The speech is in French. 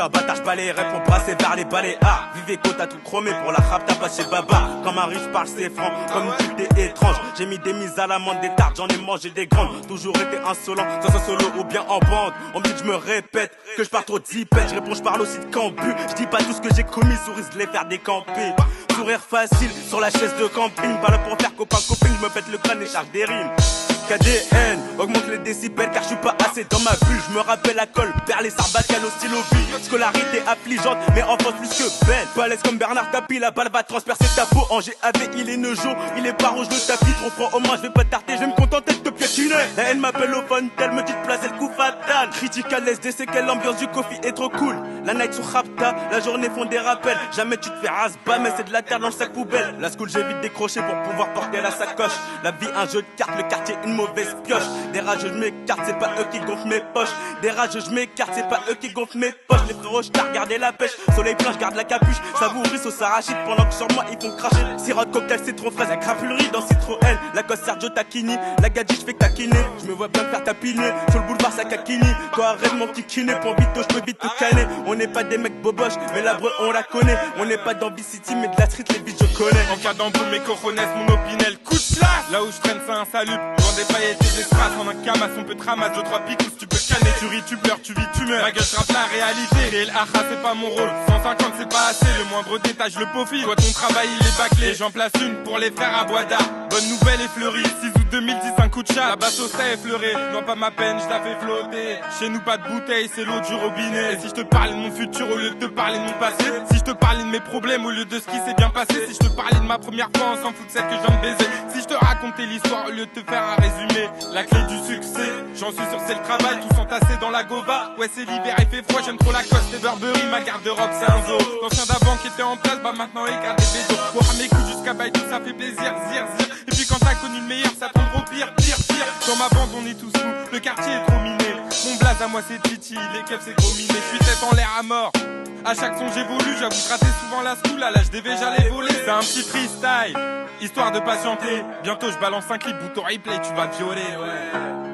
bâtard, j'balayerai pour brasser vers les balais. Ah, Viveco t'as tout chromé pour la rap, t'as pas chez Baba. Comme un riche parle c'est franc, comme une pute t'es étrange. J'ai mis des mises à l'amende, des tartes, j'en ai mangé des grandes. Toujours été insolent, ça soit solo ou bien en bande. On me dit que je me répète, que je pars trop d'hypette. Je réponds, je parle aussi de cambu. Je dis pas tout ce que j'ai commis, souris de les faire décamper. Sourire facile sur la chaise de camping. Pas là pour faire copain-copine, je me pète le crâne et charge des rimes. KDN, augmente les décibels car je suis pas assez dans ma bulle. Je me rappelle la colle, vers les sarbacales au stylo vie. Scolarité affligeante, mais enfance plus que belle. Balèze comme Bernard Tapie, la balle va transpercer ta peau. En GAV, il est Nejo, il est pas rouge de tapis. Trop froid au moins, je vais pas tarter, je vais me contenter de te piétiner. La haine m'appelle au phone, tel me dit de placer le coup fatal. Critique à l'aise, c'est quelle l'ambiance du coffee est trop cool. La night sur Rapta, la journée font des rappels. Jamais tu te fais rasbas, mais c'est de la terre dans le sac poubelle. La school, j'ai vite décroché pour pouvoir porter la sacoche. La vie, un jeu de cartes, le quartier, une mauvaise pioche. Des rageux, je m'écarte, c'est pas eux qui gonflent mes poches. Des rageux, je m'écarte, c'est pas eux qui gonflent mes poches. Les frérots, je regardé la pêche. Soleil plein, je garde la capuche. Savouris au sarachide pendant que sur moi ils font cracher. Sirop, cocktail, citron, fraise, la crapulerie dans Citroën. La cosse Sergio Tacchini, la gadji, je fais taquiner. Je me vois bien me faire tapiner. Sur le boulevard, ça caquini. Toi, arrête mon petit kiné, pour vite, je peux vite te canner. On n'est pas des mecs boboches, mais la breu, on la connaît. On n'est pas dans V-City, mais de la street, les biches, je connais. En cas d'embrouille, mes cojones, mon opinel, coup de slash. Là où je traîne, c'est un salut. Dans des paillettes et des strass, en un camas, on peut te ramasser 2-3 picous, tu peux canner. Tu ris, tu pleures, tu vis, tu meurs. Ma gueule trappe la réalité. Et le haha, c'est pas mon rôle. 150, c'est pas assez. Le moindre détail, je le peaufine. Toi, ton travail, il est bâclé. J'en place une pour les faire à Bois d'Art. Bonne nouvelle est fleurie. 6 août 2010, un coup de chat. La basse au est effleurée. Non, pas ma peine, je la fais flotter. Chez nous, pas de bouteille, c'est l'eau du robinet. Et si je te parlais de mon futur au lieu de te parler de mon passé. Si je te parlais de mes problèmes au lieu de ce qui s'est bien passé. Si je te parlais de ma première fois, on s'en fout de celle que je viens de baiser. Si je te racontais l'histoire au lieu de te faire un résumé. La clé du succès, j'en suis sûr, c'est le travail. Tous entassés dans la gova. Ouais, c'est l'hiver, il fait froid, j'aime trop la coste et Burberry. Ma garde-robe, c'est un zoo. L'ancien d'avant qui était en place, bah maintenant il garde des bédos. Pour mes coups jusqu'à bail, tout ça fait plaisir, zir. Et puis quand t'as connu le meilleur, ça tombe au pire. Dans ma bande, on est tous fous, le quartier est trop miné. Mon blaze à moi, c'est Titi, les keufs, c'est gros miné. Je suis tête en l'air à mort. À chaque son j'évolue, j'avoue je ratais souvent la school. À l'âge DV j'allais voler, c'est un petit freestyle, histoire de patienter. Bientôt je balance un clip, bouton replay, tu vas violer, ouais.